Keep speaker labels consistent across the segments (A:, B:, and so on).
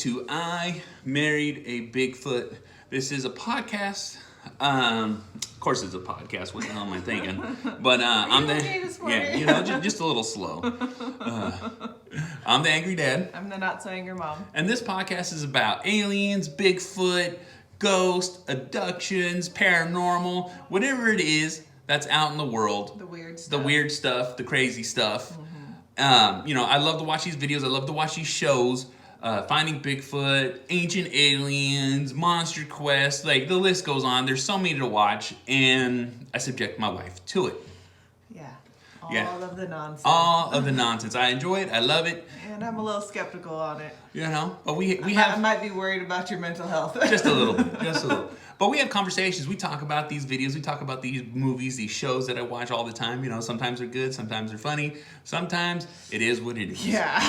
A: to I Married a Bigfoot. This is a podcast. Of course it's a podcast. What the hell am I thinking? But I'm the just a little slow. I'm the angry dad.
B: I'm the not so angry mom.
A: And this podcast is about aliens, Bigfoot, ghosts, abductions, paranormal, whatever it is that's out in the world.
B: The weird stuff,
A: the crazy stuff. I love to watch these videos. I love to watch these shows. Finding Bigfoot, Ancient Aliens, Monster Quest, like the list goes on. There's so many to watch, and I subject my wife to it.
B: All of the nonsense.
A: All of the nonsense. I enjoy it. I love it.
B: And I'm a little skeptical on it.
A: But
B: I might be worried about your mental health.
A: Just a little. But we have conversations. We talk about these videos. We talk about these movies, these shows that I watch all the time. Sometimes they're good. Sometimes they're funny. Sometimes it is what it is.
B: Yeah.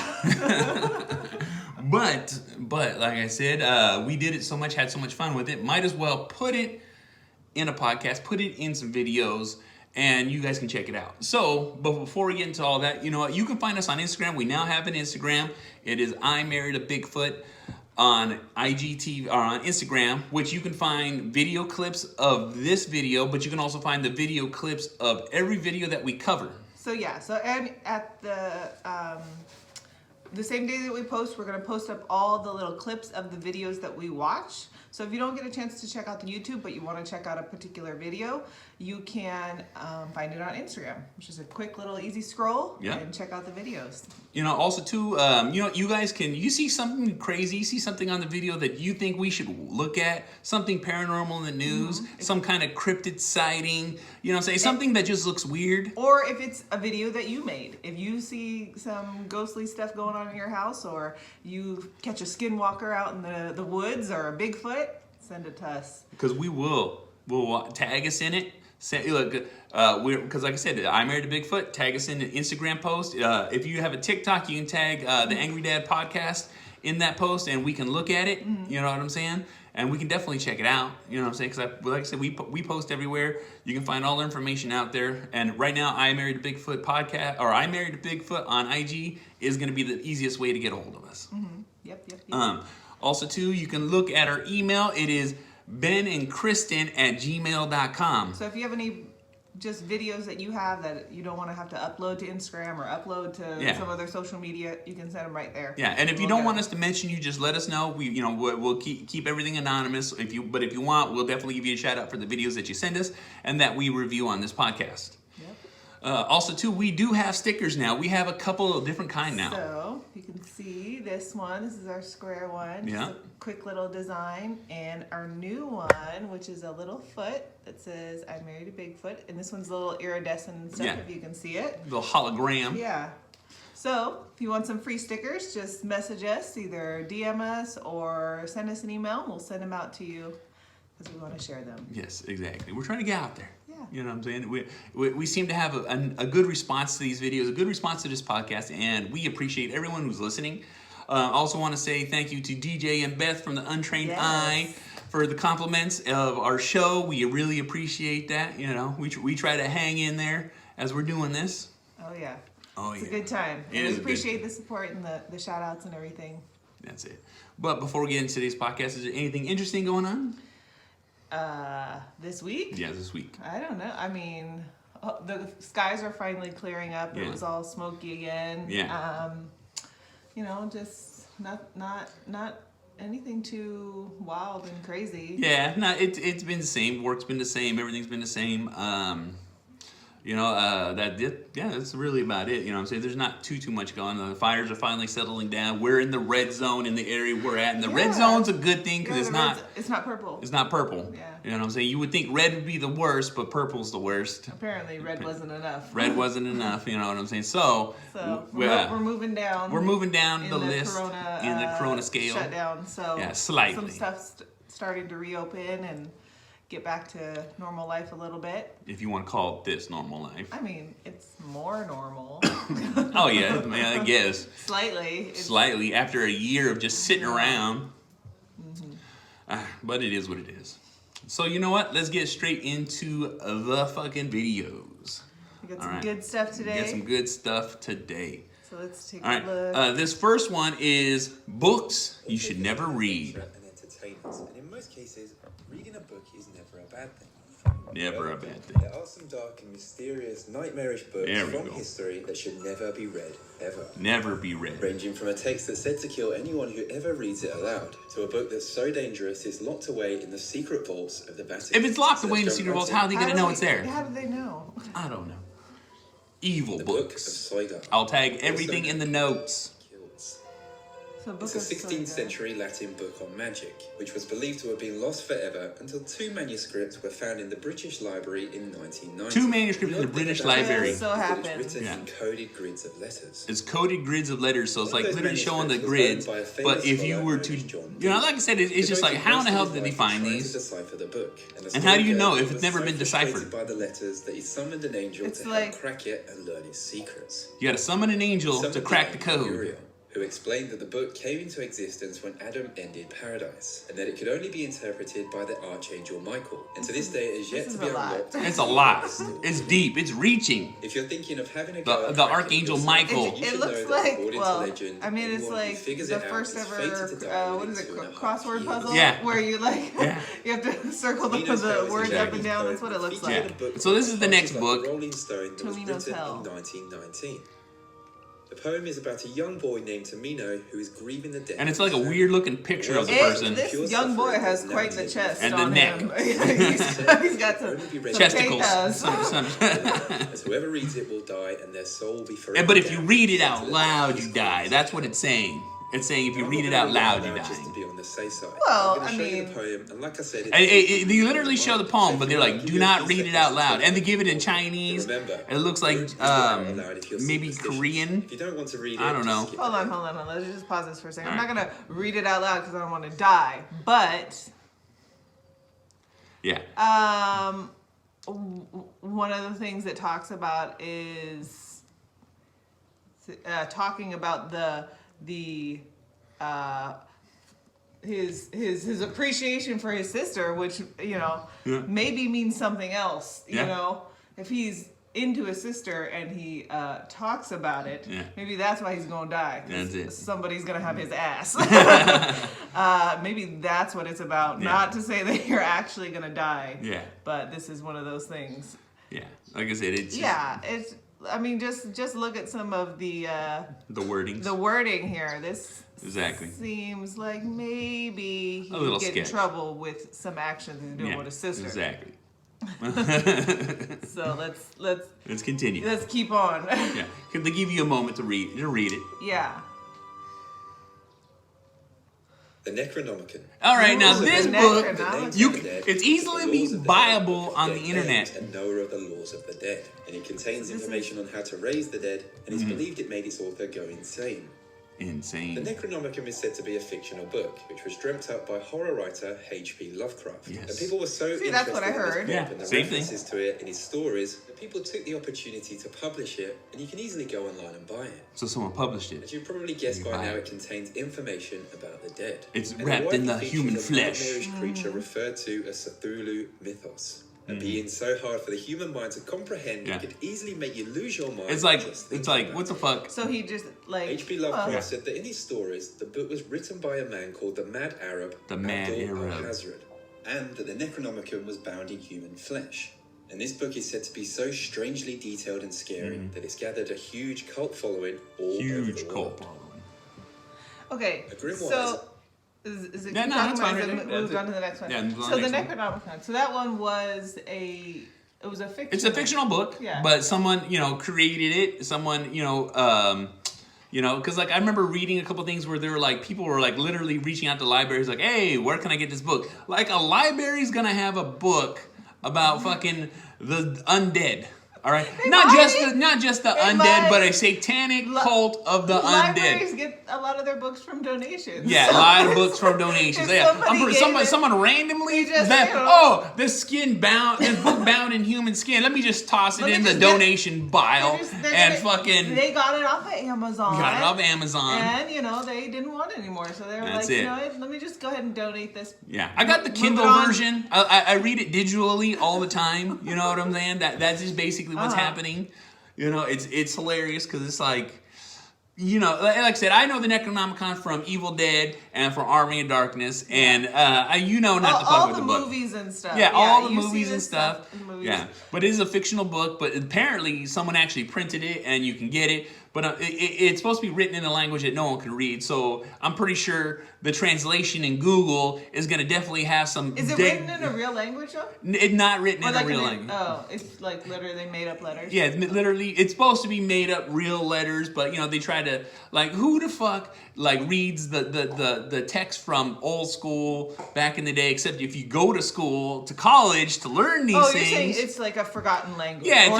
A: But like I said, we did it so much, had so much fun with it. Might as well put it in a podcast, put it in some videos, and you guys can check it out. So, but before we get into all that, you can find us on Instagram. We now have an Instagram. It is I Married a Bigfoot on IGTV or on Instagram, which you can find video clips of this video, but you can also find the video clips of every video that we cover.
B: And at the same day that we post, we're going to post up all the little clips of the videos that we watch. So if you don't get a chance to check out the YouTube, but you want to check out a particular video, you can find it on Instagram, which is a quick little easy scroll and check out the videos.
A: Also too, you guys you see something crazy, you see something on the video that you think we should look at, something paranormal in the news, some kind of cryptid sighting, something that just looks weird.
B: Or if it's a video that you made. If you see some ghostly stuff going on in your house, or you catch a skinwalker out in the woods, or a Bigfoot, send it to us.
A: Because we'll tag us in it. Because like I said, I Married a Bigfoot. Tag us in an Instagram post. If you have a TikTok, you can tag the Angry Dad Podcast in that post, and we can look at it. You know what I'm saying? And we can definitely check it out. You know what I'm saying? Because like I said, we post everywhere. You can find all the information out there. And right now, I Married a Bigfoot podcast, or I Married a Bigfoot on IG is going to be the easiest way to get a hold of us.
B: Yep.
A: Also, too, you can look at our email. It is benandcristin@gmail.com.
B: So if you have any just videos that you have that you don't want to have to upload to Instagram or upload to some other social media, you can send them right there.
A: Yeah, and if you don't want us to mention you, just let us know. We'll keep everything anonymous. If you want, we'll definitely give you a shout out for the videos that you send us and that we review on this podcast. Also, too, we do have stickers now. We have a couple of different kind now.
B: So you can see this one. This is our square one.
A: Yeah.
B: Just a quick little design. And our new one, which is a little foot that says, I Married a Bigfoot. And this one's a little iridescent and stuff, if you can see it.
A: The hologram.
B: Yeah. So if you want some free stickers, just message us, either DM us or send us an email. And we'll send them out to you because we want to share them.
A: Yes, exactly. We're trying to get out there.
B: Yeah.
A: You know what I'm saying? We seem to have a good response to these videos, a good response to this podcast, and we appreciate everyone who's listening. I also want to say thank you to DJ and Beth from the Untrained Eye for the compliments of our show. We really appreciate that. We try to hang in there as we're doing this. It's
B: a good time.
A: We
B: appreciate the support and the shout outs and everything.
A: That's it. But before we get into today's podcast, is there anything interesting going on?
B: This week?
A: Yeah, this week.
B: I don't know. I mean, the skies are finally clearing up.
A: Yeah.
B: It was all smoky again.
A: Yeah.
B: Just not anything too wild and crazy.
A: Yeah, it's been the same. Work's been the same. Everything's been the same. That's really about it. I'm saying? There's not too much going on. The fires are finally settling down. We're in the red zone in the area we're at. And the red zone's a good thing because it's not
B: purple.
A: It's not purple.
B: Yeah.
A: You know what I'm saying? You would think red would be the worst, but purple's the worst.
B: Apparently red wasn't enough.
A: Red wasn't enough, you know what I'm saying? So
B: we're moving down.
A: We're moving down the list
B: corona,
A: in the corona scale.
B: Shutdown. So
A: slightly.
B: Some stuff's starting to reopen and get back to normal life a little bit.
A: If you want to call it this normal life.
B: I mean, it's more normal.
A: Oh yeah, I guess.
B: Slightly.
A: After a year of just sitting around. But it is what it is. So you know what? Let's get straight into the fucking videos.
B: We got some good stuff today.
A: We got some good stuff today.
B: So let's take
A: All right.
B: a look.
A: This first one is books you should never read.
C: And entertainers, and in most cases, reading a book is never a bad thing.
A: Never a bad thing.
C: There are some dark and mysterious, nightmarish books
A: There we
C: from
A: go.
C: history that should never be read, ever.
A: Never be read.
C: Ranging from a text that's said to kill anyone who ever reads it aloud, to a book that's so dangerous it's locked away in the secret vaults of the Vatican.
A: If it's locked
C: So
A: away in the
C: let's
A: secret
C: jump
A: vaults,
C: right
A: how are they going to know
B: do
A: it's there?
B: How do they know?
A: I don't know. Evil
C: The Book of
A: books.
C: Soiga.
A: I'll tag everything in the notes.
C: Kills.
B: So book
C: It's a
B: of
C: 16th
B: Soiga.
C: century Latin book on magic, which was believed to have been lost forever until 2 manuscripts were found in the British Library in 1990.
A: 2 manuscripts in the British Library.
B: Yeah, so
C: It was
B: happens.
C: written
A: Yeah.
C: in coded grids of letters.
A: It's coded grids of letters, so it's
C: One
A: like
C: of those
A: literally showing the
C: manuscripts
A: grids.
C: was owned by a famous
A: But if you
C: scholar
A: were
C: known
A: to,
C: as John
A: you know, like I said, it's just like, how in the hell did he find
C: trying to
A: these?
C: decipher the book. the
A: And how do you
C: story
A: know
C: goes
A: if
C: he
A: it's
C: was
A: never
C: so
A: been
C: frustrated
A: deciphered?
C: by the letters that he summoned an angel
B: It's
C: to
B: like-
C: help crack it and learn his secrets.
A: You got to summon an angel to
C: Summoned
A: crack the
C: angel
A: code.
C: Uriel, who explained that the book came into existence when Adam ended paradise, and that it could only be interpreted by the archangel Michael. And to this day, it is yet
B: This
C: to
B: is
C: be
B: a lot.
C: unlocked.
A: It's a lot. It's deep. It's reaching.
C: If you're thinking of having a go at
A: The
C: cracking
A: archangel
C: yourself,
A: Michael.
C: you
B: It
C: should
B: looks
C: know that
B: like,
C: according to
B: well,
C: legend,
B: I mean, it's
C: anyone who
B: like
C: figures
B: the
C: it out
B: first
C: is
B: ever,
C: fated to die
B: what is
C: within
B: it,
C: 2.5
B: crossword
C: years.
B: puzzle?
A: Yeah.
B: Where you like,
A: Yeah.
B: you have to circle the
C: Tomino's Hell is
B: words up
C: exactly
B: and down. That's what it looks
C: featured
B: like.
C: in a book
A: So this is the next
C: like
A: book.
C: a Rolling Stone that was
B: Tomino's
C: written
B: Hell.
C: in 1919. The poem is about a young boy named Tomino who is grieving the death.
A: And it's
C: of
A: like a
C: his
A: weird looking picture of the person.
B: This young boy has quite the chest
A: And the
B: on
A: neck.
B: him. he's got some
A: Chesticles.
B: patios.
C: As whoever reads it will die and their soul will be forever.
A: But if you
C: damned.
A: read it out loud, you die. That's what it's saying. It's saying if you
C: I'm
A: read
C: not
A: it
C: gonna
A: out loud,
C: it
A: you
C: Just to
A: die.
C: be on the safe side.
B: Well,
C: I'm gonna
B: I
C: show you
B: mean-
C: the poem, and like I said,
A: They literally show the poem, but they're like, do not read it out loud. And they give it in Chinese.
C: Remember,
A: And it looks like
C: don't read it out loud if you're
A: maybe
C: superstitious.
A: Korean.
C: If you don't want to read it,
A: I don't know.
C: just skip
B: Hold
C: it.
B: on. Let's just pause this for a second. I'm
A: All
B: not gonna read it out loud because I don't want to die. But
A: Yeah.
B: one of the things it talks about is talking about his appreciation for his sister, which
A: Yeah.
B: maybe means something else.
A: Yeah.
B: If he's into his sister and he talks about it,
A: Yeah.
B: maybe that's why he's gonna die. 'Cause
A: That's it.
B: Somebody's gonna have his ass. Maybe that's what it's about.
A: Yeah.
B: Not to say that you're actually gonna die.
A: Yeah.
B: But this is one of those things.
A: Yeah. Like I said, it's
B: Yeah, it's. I mean, just look at some of the
A: the wordings.
B: wording here. This
A: Exactly.
B: seems like maybe he
A: A little
B: would get in
A: sketch.
B: trouble with some actions he's doing
A: Yeah,
B: with his sister.
A: Exactly.
B: So
A: Let's continue.
B: let's keep on.
A: Yeah. They give you a moment to read it.
B: Yeah.
C: The Necronomicon.
A: All right, now
B: Ooh, the
A: this
B: Necronomicon.
A: book,
C: The names
A: you
C: of the dead,
A: it's easily
C: the laws of the
A: buyable
C: dead,
A: on
C: their
A: the internet.
C: claims, and knower of the laws of the dead. And it contains
B: So this
C: information on how to raise the dead, and it's believed it made its author go insane. The
A: Insane.
C: Necronomicon is said to be a fictional book, which was dreamt up by horror writer H.P. Lovecraft.
A: Yes.
C: And people were so
B: See, that's what I
C: interested in
B: heard.
C: this book
A: Yeah,
C: and the
A: same thing.
C: references to it in his stories that people took the opportunity to publish it, and you can easily go online and buy it.
A: So someone published
C: As
A: it.
C: you probably guessed
A: You
C: by
A: buy
C: now,
A: it.
C: it contains information about the dead.
A: It's
C: And it
A: wrapped in
C: widely
A: the
C: features
A: human
C: a
A: flesh.
C: nightmarish creature referred to as Cthulhu mythos. A being so hard for the human mind to comprehend,
A: Yeah.
C: it could easily make you lose your mind.
A: It's like
C: just thinking about
A: what the
C: it.
A: fuck?
B: So he just like
C: H.P. Lovecraft
B: well,
C: said that in his stories, the book was written by a man called the Mad Arab,
A: The Mad
C: Abdul
A: Arab.
C: al-Hazred, and that the Necronomicon was bound in human flesh. And this book is said to be so strangely detailed and scary that it's gathered a huge cult following all over
A: Huge
C: the
A: cult.
C: world.
B: okay.
C: A grimoire
B: So is it
A: Yeah,
B: keep
A: no,
B: talking
A: that's
B: about
A: fine
B: it?
A: right there.
B: Move
A: That's
B: on to the next one.
A: Yeah, move on
B: So
A: to
B: the
A: the next
B: Necronomicon. So that one was a fiction.
A: It's a fictional book,
B: Yeah.
A: but someone created it. Someone because like I remember reading a couple things where there were like people were like literally reaching out to libraries like, hey, where can I get this book? Like a library's gonna have a book about fucking the undead. All right, not just the undead,
B: might.
A: but a satanic cult of the undead.
B: Libraries get a lot of their books from donations.
A: Yeah, a lot of books from donations.
B: If
A: Yeah,
B: somebody gave it-
A: someone randomly
B: just,
A: this book bound in human skin. Let me just toss it
B: Let me
A: in the
B: just get-
A: donation pile
B: They got it off of Amazon.
A: got it off Amazon.
B: And they didn't want it anymore, so they were
A: That's
B: like,
A: it.
B: let me just go ahead and donate this.
A: Yeah, I got the
B: Move
A: Kindle
B: it on.
A: version. I read it digitally all the time. You know what I'm saying? That's just basically what's happening. It's hilarious because it's like you know, like I said, I know the Necronomicon from Evil Dead and from Army of Darkness, and you know not to fuck with the book.
B: All the movies and stuff.
A: Yeah, all the
B: you see
A: movies and
B: this
A: stuff.
B: in the movies.
A: Yeah, but it is a fictional book. But apparently, someone actually printed it, and you can get it. But it's supposed to be written in a language that no one can read. So I'm pretty sure the translation in Google is going to definitely have some.
B: Is it written in a real language though?
A: It's not written in
B: like
A: a real language.
B: Oh, it's like literally made up letters.
A: Yeah, literally, it's supposed to be made up real letters, but you know they try to like who the fuck like reads the text from old school back in the day? Except if you go to school to college to learn these things.
B: You're saying it's like a forgotten language.
A: Yeah,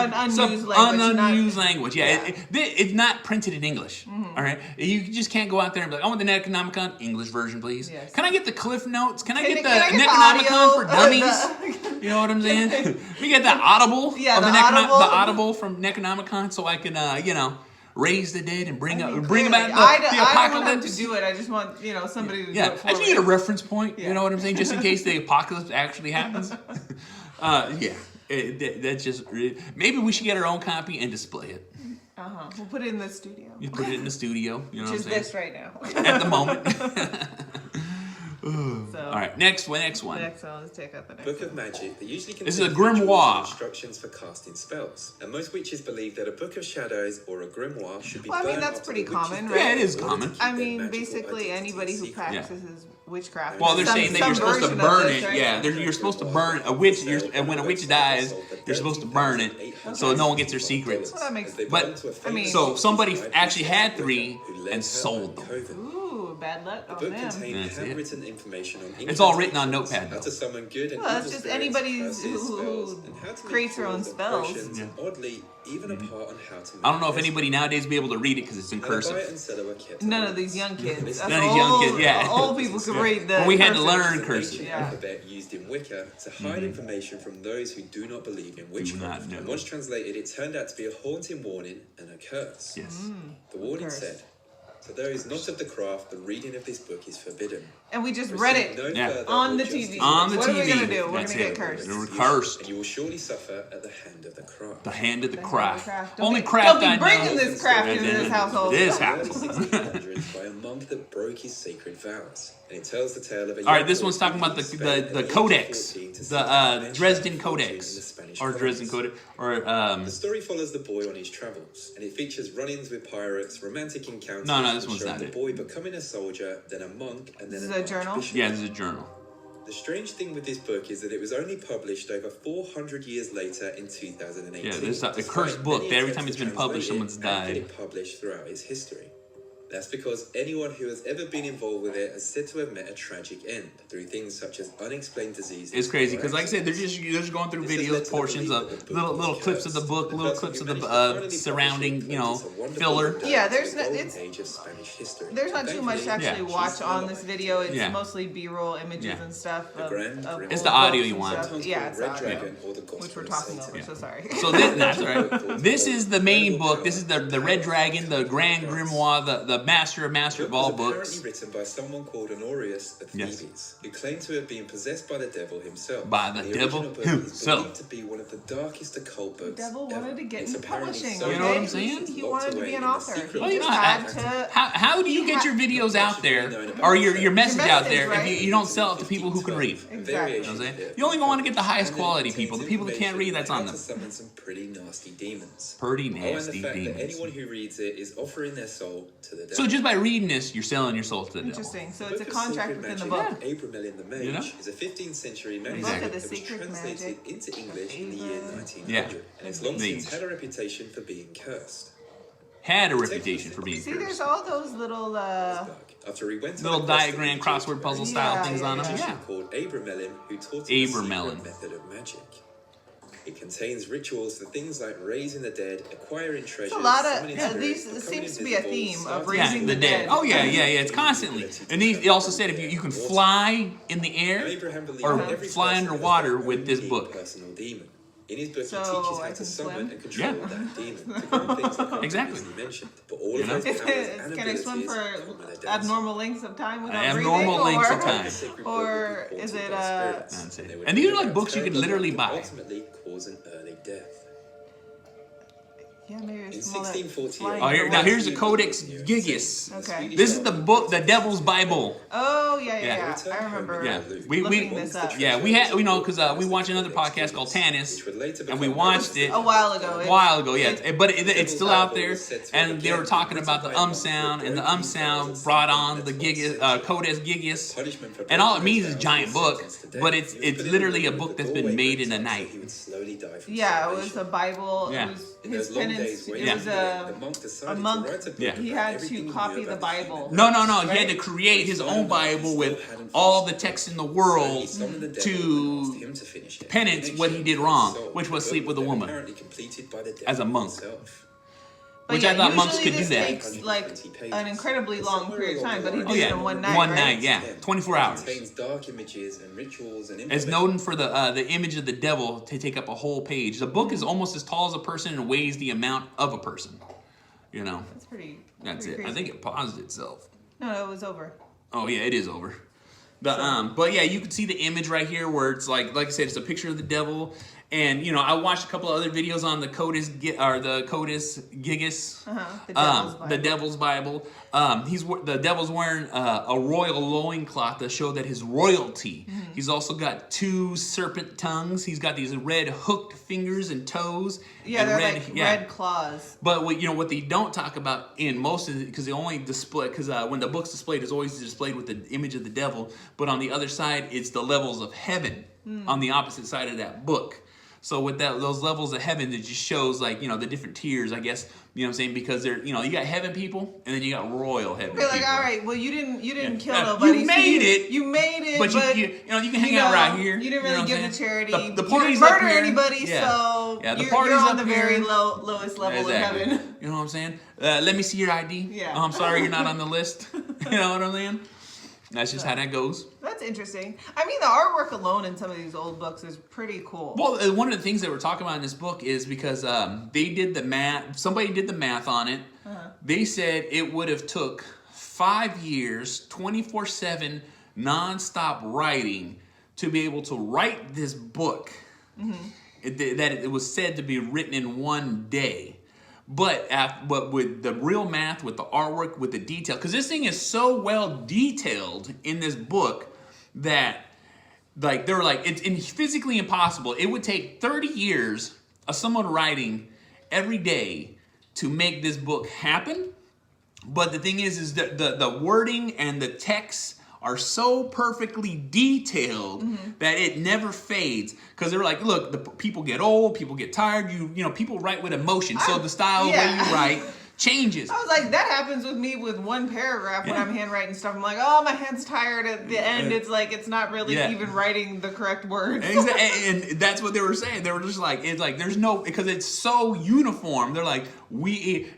B: an unused language.
A: Unused language. Yeah, it's not printed in English.
B: Mm-hmm.
A: All right, you just can't go out there and be like, I want the Necronomicon English version, please.
B: Yes.
A: Can I get the Cliff Notes? Can I get the
B: the
A: Necronomicon
B: audio?
A: for dummies? You know what I'm saying? We get the Audible.
B: Yeah,
A: of
B: the
A: the
B: Audible.
A: Audible from Necronomicon, so I can you know raise the dead and bring about the
B: I
A: apocalypse.
B: don't want to do it. I just want somebody to do it for
A: I just
B: me.
A: need a reference point.
B: Yeah.
A: You know what I'm saying? Just in case the apocalypse actually happens. That's just maybe we should get our own copy and display it.
B: We'll put it in the studio.
A: You put it in the studio. You know
B: Which is
A: what I'm
B: this right now.
A: saying? At the moment.
B: So,
A: All right, next one.
B: Next one, let's take out the next
C: Book
B: one.
C: of Magic that usually
A: This
C: contains
A: is a grimoire.
C: rituals and instructions for casting spells, and most witches believe that a book of shadows or a grimoire should be
B: Well, I mean,
C: burned
B: that's
C: after
B: pretty
C: the witch's
B: common,
C: death
B: right?
A: Yeah, it is
C: in order to
A: common.
C: keep
B: I
C: their
B: mean,
C: magical
B: basically
C: identity
B: anybody who
C: secret.
B: practices witchcraft.
A: Well, they're
B: Some-
A: saying that
B: some
A: you're supposed to
B: version of
A: burn
B: this,
A: it.
B: right?
A: Yeah, you're supposed to burn a witch. And when a witch dies, you're supposed to burn it so no one gets their secrets.
B: Well, that makes
A: But
B: I mean-
A: so somebody actually had 3 and sold them.
B: Ooh, bad luck
C: The
B: on
C: book
B: them.
C: contained
A: That's it.
C: handwritten information on
A: It's all written on
C: incantations,
A: notepad,
C: how
A: though.
C: to summon good and
B: Well,
C: evil
B: that's just
C: spirits,
B: anybody
C: curses,
B: who
C: spells, and how to make
B: creates their own
C: rituals and
B: spells.
C: potions, and oddly, even a part on how to make
A: I don't know if
C: medicine.
A: anybody nowadays be able to read it because it's in
C: And the buyer
A: cursive.
C: and seller were kept
B: None of
C: anonymous.
B: these young kids.
C: This
B: Us
A: None of these young kids, yeah.
B: Old people can read the
A: Well, we had to
B: cursive.
A: learn
C: It's an
A: cursive.
C: ancient
B: Yeah.
C: alphabet used in Wicca to hide information from those who do not believe in witchcraft.
A: not know.
C: And once translated, it turned out to be a haunting warning and a curse.
A: Yes.
C: The warning
B: Curse.
C: said, "To those not of the craft, the reading of this book is forbidden."
B: And we just read
C: Receive
B: it
C: no
A: Yeah.
C: further
B: on
C: or
B: the
C: justice
B: TV.
A: On the
B: What are we
A: TV.
B: gonna do? We're
A: That's
B: gonna get
A: it.
B: cursed.
A: We're cursed.
C: And you will surely suffer at the hand of the craft.
A: The hand of the
B: Don't
A: craft.
B: be-
A: Only craft
B: Don't
A: I
B: be bringing
A: know.
B: this craft into this household.
A: This
C: In the early
A: house.
C: 1600s by a monk that broke his sacred vows. And it tells the tale of a
A: All right,
C: young
A: this
C: boy
A: one's talking
C: who
A: about
C: spent
A: the
C: at age of
A: Codex,
C: 14 to seek
A: the
C: adventure
A: Dresden
C: and fortune in
A: Codex,
C: the Spanish
A: or Dresden
C: colonies.
A: Codex, or
C: The story follows the boy on his travels, and it features run-ins with pirates, romantic encounters,
A: No, this
C: and
A: one's
C: showing
A: not
C: the
A: it.
C: boy becoming a soldier, then a monk, and then
B: This
C: an
B: is a journal?
C: archbishop.
A: yeah, this is a journal.
C: The strange thing with this book is that it was only published over 400 years later in 2018.
A: Yeah, this is a
C: despite
A: cursed book.
C: many
A: Every
C: attempts
A: time it's
C: to
A: been published,
C: translate
A: someone's
C: it and
A: died.
C: get it published throughout its history. That's because anyone who has ever been involved with it has said to have met a tragic end through things such as unexplained diseases.
A: It's crazy
C: or
A: because, like I said, they're just going through videos, portions of little clips of the book, little clips of the surrounding, filler.
B: Yeah, there's no-
C: golden
B: it's-
C: age of Spanish history.
B: There's not too much to actually
A: Yeah.
B: watch on this video. It's
A: Yeah.
B: mostly B-roll images
A: Yeah.
B: and stuff.
C: The Grand
B: of
C: Grimm.
A: It's
B: old
A: the audio
B: books
A: you
B: and
A: want.
B: stuff.
C: Sometimes
B: Yeah,
C: called
B: it's
C: Red
B: audio,
C: Dragon or the Gospel
B: which we're
C: of
B: talking
C: Satan.
B: over. So sorry.
A: So that's all right. This is the main book. This is the Red Dragon, the Grand Grimoire, the Master of all
C: It was
A: books.
C: apparently written by someone called Honorius of
A: Yes.
C: Thebes, who claimed to have been possessed by the devil himself.
A: By the devil
C: original book is
A: himself.
C: believed to be one of the darkest occult
B: The
C: books
B: devil wanted
C: ever.
B: to get
C: It's
B: into
C: apparently
B: publishing.
C: so
A: You know what I'm
B: okay?
A: saying?
B: He
C: locked
B: wanted to
C: away
B: be an
C: in the
B: author.
C: secret
B: He
A: Well, you
B: just
A: know,
B: had to.
A: How do you get your videos out there or your message out there if you don't sell it to people who can read?
B: Exactly.
A: You know what I'm saying? You only want to get the highest quality people. The people that can't read, that's on them.
C: To summon some pretty nasty demons.
A: Pretty
C: Oh, and the
A: nasty
C: fact that
A: demons.
C: anyone who reads it is offering their soul to the devil.
A: So just by reading this, you're selling your soul to the devil.
B: Interesting. So
C: The
B: it's a
C: Book of
B: contract
C: Secret
B: within the
C: Magic
B: book.
C: of Abramelin the Mage
A: You know?
C: is a 15th century
B: Book
C: manuscript
B: of the
C: that was
B: Secret
C: translated
B: Magic
C: into English in the year 1900,
A: Yeah.
C: and it's long
A: Mage.
C: since had a reputation for being cursed.
A: Had a reputation for being
B: See,
A: cursed.
B: there's all those little.
C: After he went on
A: Little
C: a quest
A: diagram,
C: in Egypt,
A: crossword puzzle style
B: Yeah,
A: things
B: yeah,
A: on them.
B: yeah.
A: Yeah.
C: called Abramelin, who taught him a
A: Abramelin.
C: secret method of magic. It contains rituals for things like raising the dead, acquiring treasures,
B: There's a lot of
C: summoning
B: these.
C: spirits,
B: This
C: becoming
B: seems to be a
C: invisible,
B: theme of
C: starting
A: Yeah,
B: raising
A: the dead. Oh yeah, it's constantly. And he also said if you can fly in the air
C: Abraham believed
A: or
C: that every
A: fly
C: person has
A: underwater
C: their
A: with
C: own
A: this
C: unique
A: book.
C: personal demon. In his book,
B: So,
C: he teaches
B: I
C: how
B: can
C: to summon
B: swim?
C: and control
A: Yeah.
C: that demon to grant things like
A: Exactly.
C: previously mentioned. But all
A: You
C: of
A: know?
C: those powers and
B: Can I swim
C: abilities
B: for
C: come with a downside.
B: abnormal lengths of time without
A: Abnormal
B: breathing?
A: lengths of
B: or,
A: time.
C: The sacred book
B: Or
C: would be
B: is
C: haunted
B: it
C: by spirits,
A: That's it.
C: they would
A: And these are
C: bring
A: like
C: about
A: books you can
C: terrible
A: literally
C: luck that
A: buy.
C: ultimately cause an early death.
B: Yeah, maybe
C: In
B: it's from all that
C: 1648.
B: flying
A: Oh,
B: in the
A: now
B: woods.
A: here's the Codex Gigas.
B: Okay.
A: This is the book, the Devil's Bible.
B: Oh,
A: Yeah.
B: yeah. I remember
A: Yeah,
B: looking this up.
A: Yeah, we had, because we watched another podcast called Tanis, and we watched it
B: A while ago.
A: yeah. But it's still out there, and they were talking about the sound, and the sound brought on the Gigas, Codex Gigas, and all it means is giant book, but it's literally a book that's been made in a night.
B: Yeah, it was a Bible.
A: Yeah.
B: It was his penance. It was a monk.
A: Yeah.
B: He had to copy the Bible.
A: No. He had to create his own Bible with all the texts in the world to penance what he did wrong, which was sleep with a woman as a monk.
B: But
A: Which I thought monks
B: usually
A: could do
B: this
A: that.
B: takes like an incredibly long period of time, but he did it in one night.
A: One
B: right?
A: night, yeah. 24 hours.
C: Dark images and rituals and
A: It's known for the image of the devil to take up a whole page. The book is almost as tall as a person and weighs the amount of a person.
B: That's pretty.
A: That's it.
B: Crazy.
A: I think it paused itself.
B: No, it was over.
A: Oh yeah, it is over. But yeah, you can see the image right here where it's like I said, it's a picture of the devil. And I watched a couple of other videos on the Codex Gigas, the Devil's Bible. The devil's wearing a royal loincloth to show that his royalty. Mm-hmm. He's also got 2 serpent tongues. He's got these red hooked fingers and toes.
B: Yeah,
A: and
B: they're red claws.
A: But what they don't talk about in most of it, because they only display, because when the book's displayed, it's always displayed with the image of the devil. But on the other side, it's the levels of heaven on the opposite side of that book. So with those levels of heaven, it just shows the different tiers, I guess. You know what I'm saying? Because you got heaven people, and then you got royal heaven people.
B: Like, all right, well, you didn't kill nobody.
A: You made it.
B: You made it,
A: but you can hang out right here.
B: You didn't really give to charity.
A: The
B: you
A: party's
B: didn't murder
A: up here.
B: anybody, so
A: the
B: you're
A: party's
B: on
A: up
B: the
A: here.
B: very lowest level of heaven.
A: You know what I'm saying? Let me see your ID.
B: Yeah.
A: Oh, I'm sorry you're not on the list. You know what I'm saying? That's just how that goes.
B: That's interesting. I mean, the artwork alone in some of these old books is pretty cool.
A: Well, one of the things that we're talking about in this book is because they did the math. Somebody did the math on it. Uh-huh. They said it would have took 5 years, 24/7, nonstop writing to be able to write this book. Mm-hmm. It was said to be written in one day. But with the real math, with the artwork, with the detail, because this thing is so well detailed in this book that, they were like, it's physically impossible. It would take 30 years of someone writing every day to make this book happen. But the thing is that the wording and the text are so perfectly detailed that it never fades. Because they're like, look, the people get old, people get tired. People write with emotion, so the style way you write changes.
B: I was like, that happens with me with one paragraph when I'm handwriting stuff. I'm like, oh, my hand's tired. At the end, it's like it's not really even writing the correct words.
A: And that's what they were saying. They were just like, there's no, because it's so uniform. They're like,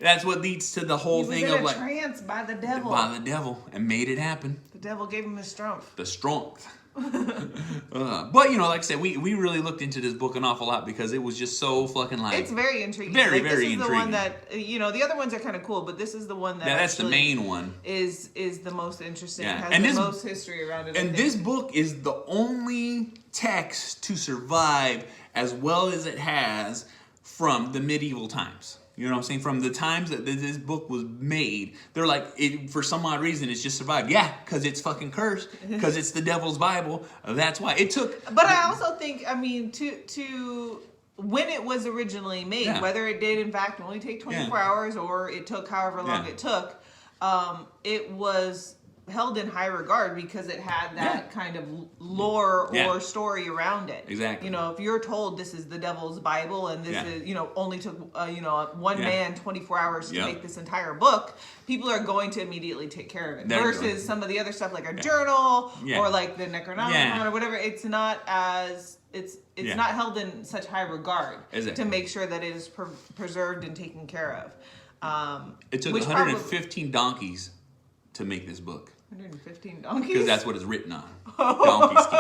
A: that's what leads to the whole thing of like
B: trance by the devil.
A: By the devil, and made it happen.
B: The devil gave him his strength.
A: The strength. But like I said, we really looked into this book an awful lot because it was just so fucking
B: it's very intriguing.
A: Very intriguing.
B: This is the one that the other ones are kind of cool, but this is the one that
A: that's the main one.
B: Is the most interesting.
A: Yeah.
B: Has the most history around it.
A: And this book is the only text to survive as well as it has from the medieval times. You know what I'm saying? From the times that this book was made, they're like, for some odd reason, it's just survived. Yeah, because it's fucking cursed. Because it's the devil's Bible. That's why it took.
B: But I also think, to when it was originally made, whether it did in fact only take 24 hours or it took however long it took, it was held in high regard because it had that kind of lore or story around it.
A: Exactly.
B: If you're told this is the devil's Bible and this is, only took, one man 24 hours to make this entire book, people are going to immediately take care of it. Versus some of the other stuff like a journal or like the Necronomicon or whatever. It's not as... It's not held in such high regard to make sure that it is preserved and taken care of. It took
A: 115 donkeys to make this book.
B: 115 donkeys?
A: Because that's what it's written on. Donkey skin.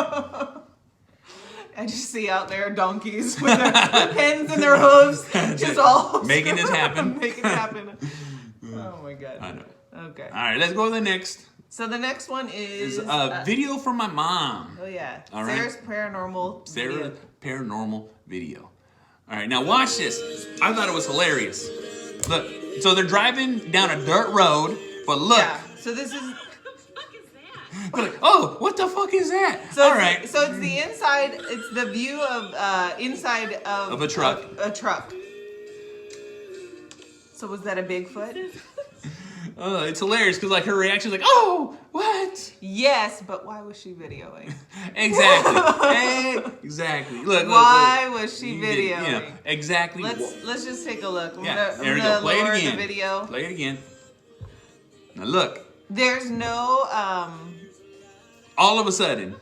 B: I just see out there donkeys with their pens and their hooves, just all
A: making this happen.
B: Making it happen. Oh my god.
A: I know.
B: Okay.
A: All right, let's go to the next.
B: So the next one is
A: a video from my mom.
B: Oh yeah.
A: All
B: Sarah's paranormal
A: paranormal video. All right, now watch this. I thought it was hilarious. Look, so they're driving down a dirt road, but look.
B: Yeah. So this is.
A: They're like, oh, what the fuck is that?
B: So
A: All right.
B: So it's the inside. It's the view of inside of
A: a truck.
B: A truck. So was that a Bigfoot?
A: It's hilarious because like her reaction is like, oh, what?
B: Yes, but why was she videoing?
A: Exactly. Look.
B: Why was she
A: You
B: videoing?
A: did, exactly.
B: Let's just take a look.
A: Yeah, there we go. Play it again.
B: The video.
A: Play it again. Now look.
B: There's no
A: All of a sudden.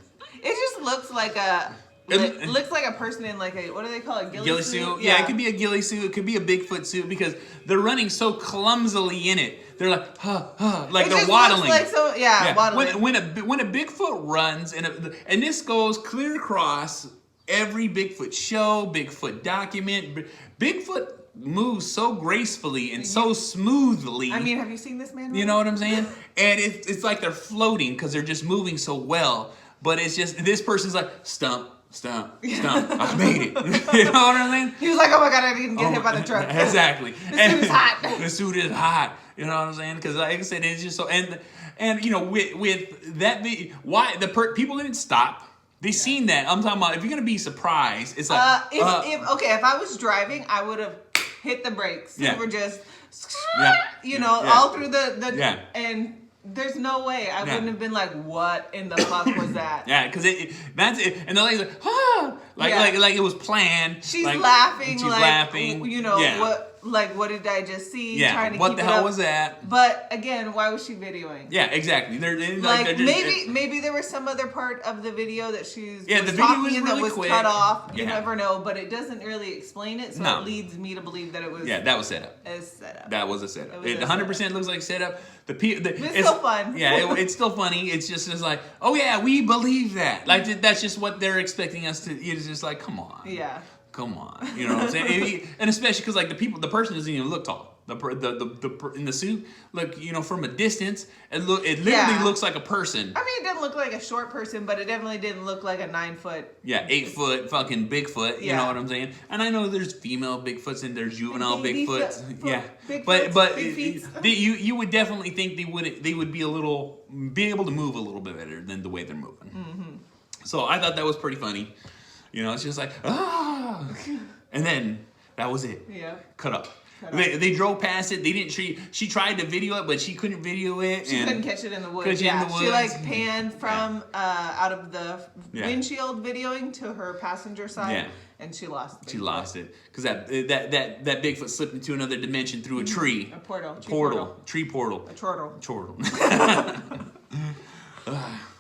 B: It just looks like a. It looks like a person in like a, what do they call it? Ghillie suit?
A: Yeah, it could be a ghillie suit. It could be a Bigfoot suit because they're running so clumsily in it. They're like, like
B: it
A: they're
B: just
A: waddling.
B: Looks like waddling.
A: When a Bigfoot runs, and this goes clear across every Bigfoot show, Bigfoot document. Bigfoot moves so gracefully and so smoothly.
B: I mean, have you seen this man?
A: You know what I'm saying? And it's like they're floating because they're just moving so well. But it's just, this person's like, stump. I made it. You know what I mean?
B: He was like, oh my God, I didn't get hit by the truck.
A: Exactly.
B: The suit is hot.
A: The suit is hot. You know what I'm saying? Because like I said, it's just so, and you know, with that, why people didn't stop. They seen that. I'm talking about if you're gonna be surprised, it's like
B: if I was driving, I would have hit the brakes.
A: Yeah.
B: We were just
A: Yeah.
B: all through the
A: Yeah.
B: and there's no way I wouldn't have been like, what in the fuck was that?
A: Yeah, because that's it. And the lady's like, like it was planned.
B: She's
A: like,
B: laughing.
A: She's
B: like,
A: laughing.
B: You know
A: Yeah.
B: what did I just see?
A: Yeah.
B: Trying to
A: What
B: keep
A: the
B: it
A: hell
B: up.
A: was that?
B: But again, why was she videoing?
A: Yeah, exactly. They're
B: Maybe there was some other part of the video that she's
A: the video
B: talking
A: was
B: in
A: really
B: that was
A: quick.
B: cut off. You
A: Yeah.
B: never know, but it doesn't really explain it, so
A: No.
B: it leads me to believe that it was.
A: Yeah, that was set up.
B: A setup.
A: That was a setup.
B: It
A: It
B: was a
A: 100% looks like setup.
B: It's still fun.
A: Yeah, it's still funny. It's just like, oh yeah, we believe that. Like that's just what they're expecting us to. It's just like, come on.
B: Yeah.
A: Come on. You know what I'm saying? And especially because like the person doesn't even look tall. The in the suit, look, you know, from a distance, it literally looks like a person.
B: I mean, it didn't look like a short person, but it definitely didn't look like a 9 foot.
A: Yeah, 8 foot fucking Bigfoot. You know what I'm saying? And I know there's female Bigfoots and there's juvenile Bigfoots. Yeah, but you would definitely think they would be able to move a little bit better than the way they're moving. Mm-hmm. So I thought that was pretty funny. You know, it's just like and then that was it.
B: Yeah.
A: Cut up. They drove past it. They didn't. She tried to video it, but she couldn't video it.
B: She couldn't catch it in the woods. She like panned from out of the windshield videoing to her passenger side, and she lost it.
A: She lost it because that Bigfoot slipped into another dimension through a tree.
B: A portal.
A: Tree portal.
B: A chortle.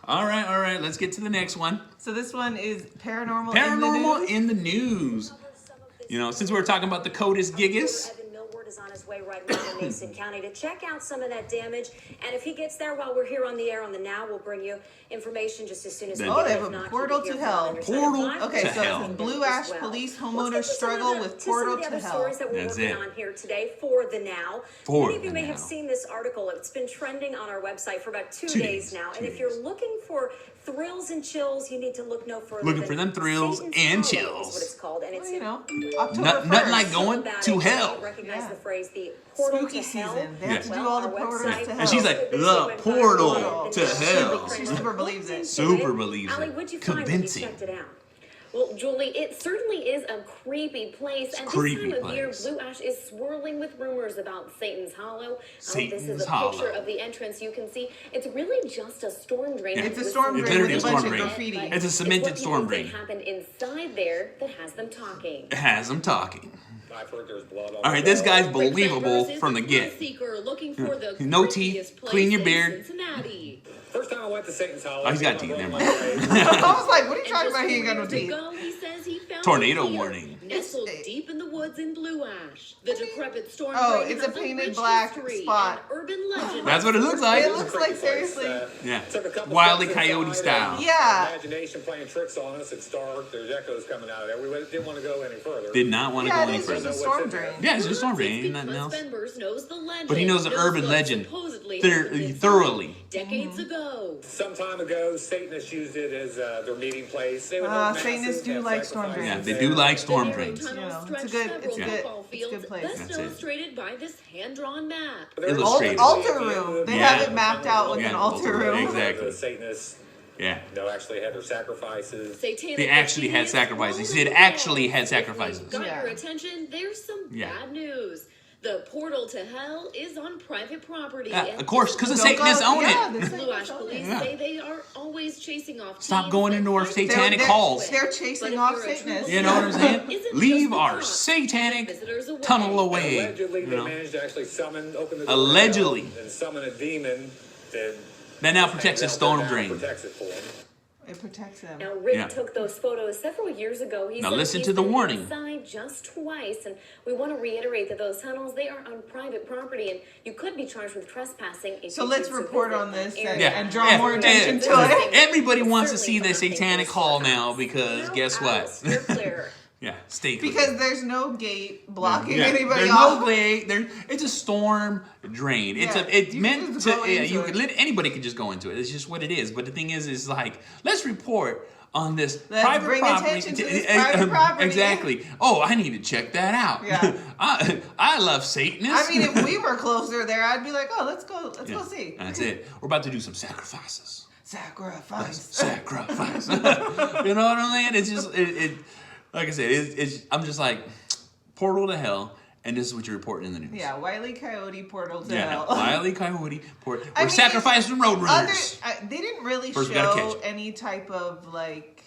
A: All right. Let's get to the next one.
B: So this one is paranormal
A: in the news. You know, since we're talking about the CODIS gigas.
D: Is on his way right now to Mason County to check out some of that damage. And if he gets there while we're here on the air on the Now, we'll bring you information just as soon as we get
B: they have a portal to hell. Okay, so
A: hell.
B: It's Blue Ash Police homeowners struggle with portal to hell.
D: Stories that we're working on here today for the Now. Many of you may have seen this article. It's been trending on our website for about 2 days now. And if you're looking for thrills and chills, you need to look no further.
A: Looking for them thrills
D: Satan's
A: and
D: Hollow
A: chills.
D: is what it's called, and it's
B: October 1st.
A: Nothing like going to hell.
D: Recognize the phrase the portal
B: Spooky
D: to hell.
B: season. They have to do all the portals to hell.
A: And she's like, the portal to hell.
B: She super believes it.
A: Super believes
D: Allie,
A: it.
D: what'd you find when you checked it out? Well, Julie, it certainly is a creepy place. And this time of year, Blue Ash is swirling with rumors about Satan's Hollow. This is a picture of the entrance you can see. It's really just a storm drain.
B: It's a storm drain with a bunch of graffiti.
A: It's a cemented storm drain.
D: What happened inside there that has them talking.
A: It has them talking.
E: I've heard there's blood on
A: All right, this guy's believable from the get. No teeth, clean your beard.
E: First time I went to Satan's Hollow.
A: Oh, he's got teeth. Never mind.
B: I was like, what are you talking about? He ain't got no teeth.
A: Tornado warning.
D: Nestled deep in the woods woods in Blue Ash. The decrepit storm
B: Oh,
D: drain
B: it's a
D: has
B: painted
D: rich
B: black
D: history
B: spot.
D: and urban legend.
A: That's what it looks like.
B: It looks like, seriously.
A: Yeah.
E: Took a couple
A: Wile E.
E: steps
A: Coyote
E: inside,
A: style.
E: and
B: Yeah.
E: Imagination playing tricks on us. It's dark. There's echoes coming out of there. We didn't want to go any further.
A: Did not want to
B: Yeah,
A: go any
B: it's just a
A: further.
B: storm drain.
A: Yeah, it's just a storm drain.
D: It's
A: Ain't nothing
D: because
A: else.
D: Fenbers knows the legend.
A: But he knows the urban
D: what
A: legend
D: supposedly happened inside
A: thoroughly.
D: Decades ago.
E: Some time ago, Satanists used it as their meeting place. They would hold
B: Satanists
E: masses,
B: do
E: have
B: like storm
E: sacrifices
B: drains.
A: Yeah, they do like
D: The
A: storm
D: narrow
A: drains.
D: tunnel
B: You know, it's a
D: stretched
B: good-
D: several
B: it's good-
D: football
B: it's a good
D: fields,
B: place.
D: best
A: That's it.
D: illustrated by this hand-drawn map.
A: Illustrated.
B: Altar room. They
A: Yeah.
B: have it mapped out with
A: Yeah,
B: an altar room.
A: exactly.
E: The Satanists,
A: Yeah.
E: actually had their sacrifices.
D: Satanic
A: They actually had
D: obedience
A: sacrifices.
D: rolls
A: It
D: on
A: actually
D: walls.
A: had
D: If
A: sacrifices.
D: we've got
B: Yeah.
D: your attention, there's some
A: Yeah.
D: bad news. The portal to hell is on private property.
A: Yeah,
D: and
A: of course, because the
B: Don't go-
A: Satanists own
B: yeah,
A: it.
B: the
D: Blue
B: Satanists
D: Ash
B: own it.
D: police
A: Yeah.
D: say they are always chasing off
A: Stop
D: teens
A: going
D: that
A: into our
D: find
A: satanic
B: They're-
A: halls.
B: They're
D: But
B: chasing
D: if
B: off
D: you're a true
B: Satanists.
A: You know what I'm saying?
D: Isn't
A: Leave
D: just the
A: our
D: cops.
A: satanic
D: Visitors away.
A: tunnel
E: And
A: away.
E: allegedly,
A: You
E: they
A: know?
E: managed to actually open the door
A: Allegedly.
E: to hell and summon a demon
A: That now protects his storm
E: now
A: drain.
E: protects it for him.
B: It protects them.
D: Now, Rick
A: Yeah.
D: took those photos several years ago. He
A: Now
D: said
A: listen
D: he's
A: to the
D: been
A: warning.
D: inside just twice, and we want to reiterate that those tunnels, they are on private property, and you could be charged with trespassing if
B: So
D: you
B: let's
D: choose to
B: report
D: visit
B: on this
D: that
B: and-
D: area.
B: and draw more attention to it.
A: Everybody wants to
D: Certainly
A: see the
D: something
A: satanic
D: for
A: hall
D: us.
A: now because
D: Now,
A: guess what?
D: steer clear.
A: Yeah, stay clear.
B: Because there's no gate blocking
A: Yeah,
B: anybody
A: there's
B: off.
A: no way. It's a storm drain. It's
B: Yeah,
A: it's
B: you
A: meant
B: can just
A: to.
B: go
A: Yeah,
B: into
A: you
B: it.
A: could anybody could just go into it. It's just what it is. But the thing is like let's report on this
B: Let's
A: private
B: bring
A: property.
B: attention to this private property.
A: Exactly. Oh, I need to check that out.
B: Yeah.
A: I love Satanists.
B: I mean, if we were closer there, I'd be like, oh, let's go
A: Yeah,
B: see.
A: That's it. We're about to do some sacrifices.
B: Sacrifice.
A: Sacrifice. You know what I'm saying? It's just it like I said. I'm just like portal to hell, and this is what you're reporting in the news.
B: Yeah, Wile E. Coyote portal to
A: Yeah,
B: hell.
A: Wile E. Coyote port.
B: I
A: We're
B: mean,
A: sacrificing roadrunners.
B: They didn't really
A: First we gotta
B: show
A: catch.
B: any type of like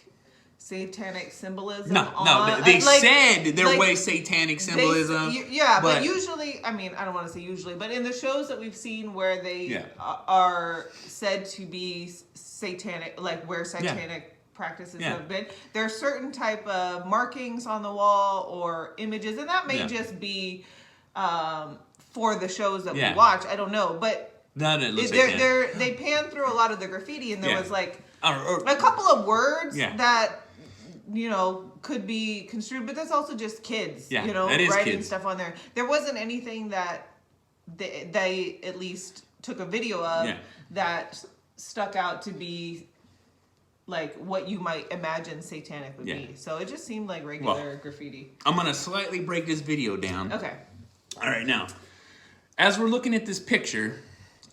B: satanic symbolism.
A: No,
B: on,
A: they
B: like-
A: said there
B: like,
A: was satanic symbolism.
B: but usually, I mean, I don't want to say usually, but in the shows that we've seen where they
A: Yeah.
B: are said to be satanic, like where satanic practices
A: Yeah.
B: have been, there are certain type of markings on the wall or images, and that may
A: Yeah.
B: just be for the shows that
A: Yeah.
B: we watch. I don't know, but
A: None of it looks satanic.
B: they panned through a lot of the graffiti, and there
A: Yeah.
B: was like
A: Or-
B: a couple of words
A: Yeah.
B: that could be construed, but that's also just kids,
A: Yeah, that is
B: writing
A: kids.
B: stuff on there. There wasn't anything that they at least took a video of
A: Yeah.
B: that stuck out to be like what you might imagine satanic would
A: Yeah.
B: be. So it just seemed like regular graffiti.
A: I'm gonna slightly break this video down.
B: Okay.
A: All right, now, as we're looking at this picture,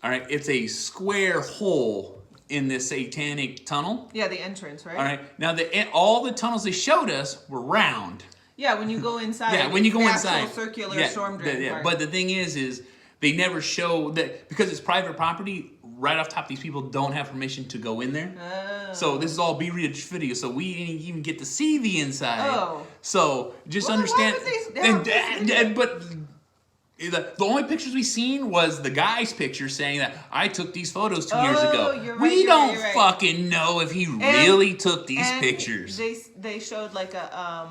A: all right, it's a square hole in this satanic tunnel.
B: Yeah, the entrance, right?
A: All right, now all the tunnels they showed us were round.
B: Yeah, when you go inside.
A: Yeah, when you
B: it's
A: go
B: the
A: inside,
B: actual circular storm drain. part.
A: But the thing is they never show that because it's private property. Right off top, these people don't have permission to go in there.
B: Oh.
A: So this is all B-rich video, so we didn't even get to see the inside.
B: Oh.
A: So just
B: Well, then why
A: understand.
B: would they have this video?
A: But the only pictures we seen was the guy's picture saying that I took these photos 2 years ago.
B: You're right,
A: We
B: you're
A: don't
B: right, you're right.
A: fucking know if he really took these
B: And
A: pictures.
B: They showed like a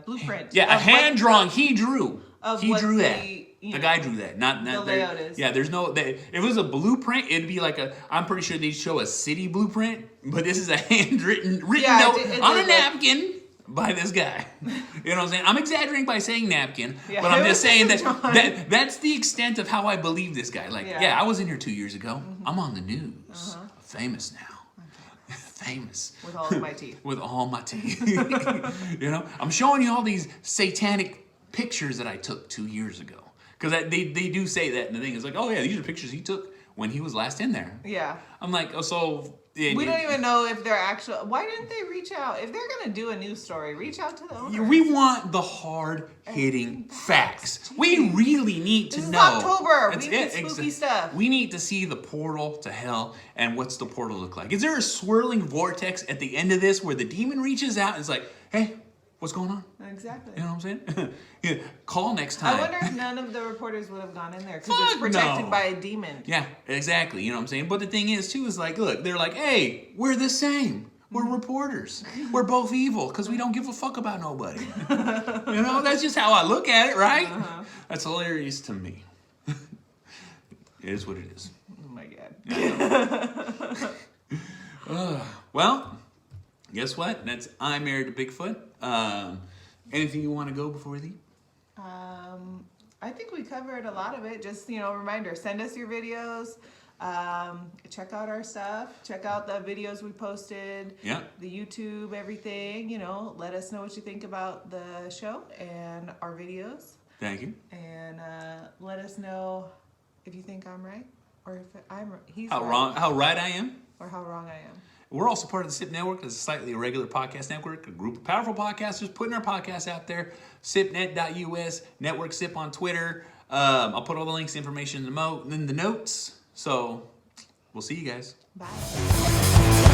B: blueprint.
A: Yeah, a
B: of
A: hand
B: what-
A: drawing he drew.
B: of
A: He
B: what
A: drew that.
B: you
A: The
B: know,
A: guy drew that. Not
B: the
A: there-
B: layout is.
A: Yeah, there's no. If it was a blueprint, it'd be like a. I'm pretty sure they'd show a city blueprint, but this is a handwritten
B: Yeah,
A: note
B: it
A: on a
B: did look-
A: napkin by this guy. You know what I'm saying? I'm exaggerating by saying napkin,
B: Yeah,
A: but I'm
B: it
A: just
B: was
A: saying that,
B: drawn.
A: that's the extent of how I believe this guy. Like,
B: Yeah.
A: yeah, I was in here 2 years ago. I'm on the news. I'm famous now. Famous.
B: with all of my teeth.
A: With all my teeth. You know, I'm showing you all these satanic pictures that I took 2 years ago. Because they do say that, and the thing is like, oh yeah, these are pictures he took when he was last in there.
B: Yeah.
A: I'm like, oh, so... Yeah,
B: We don't even know if they're actual. Why didn't they reach out? If they're gonna do a news story, reach out to the owner.
A: we want the hard-hitting facts. We really need to
B: This is
A: know.
B: October.
A: That's
B: We need
A: it,
B: spooky stuff.
A: We need to see the portal to hell, and what's the portal look like? Is there a swirling vortex at the end of this where the demon reaches out and is like, hey, what's going on?
B: Exactly.
A: You know what I'm saying? Yeah, call next time.
B: I wonder if none of the reporters would have gone in there because
A: Fuck
B: it's protected
A: no.
B: by a demon.
A: Yeah, exactly. You know what I'm saying? But the thing is, too, is like, look, they're like, hey, we're the same. We're reporters. We're both evil because we don't give a fuck about nobody. You know, that's just how I look at it, right? That's hilarious to me. It is what it is.
B: Oh my God.
A: Well, guess what? That's I'm Married to Bigfoot. Anything you want to go before we leave?
B: I think we covered a lot of it. Just, reminder, send us your videos. Check out our stuff. Check out the videos we posted.
A: Yeah.
B: The YouTube, everything. Let us know what you think about the show and our videos.
A: Thank you.
B: And let us know if you think I'm right or if he's
A: how
B: right.
A: How right I am.
B: Or how wrong I am.
A: We're also part of the SIP Network. It's a slightly irregular podcast network, a group of powerful podcasters putting our podcasts out there. SIPnet.us, Network SIP on Twitter. I'll put all the links, information in the notes. So we'll see you guys.
B: Bye.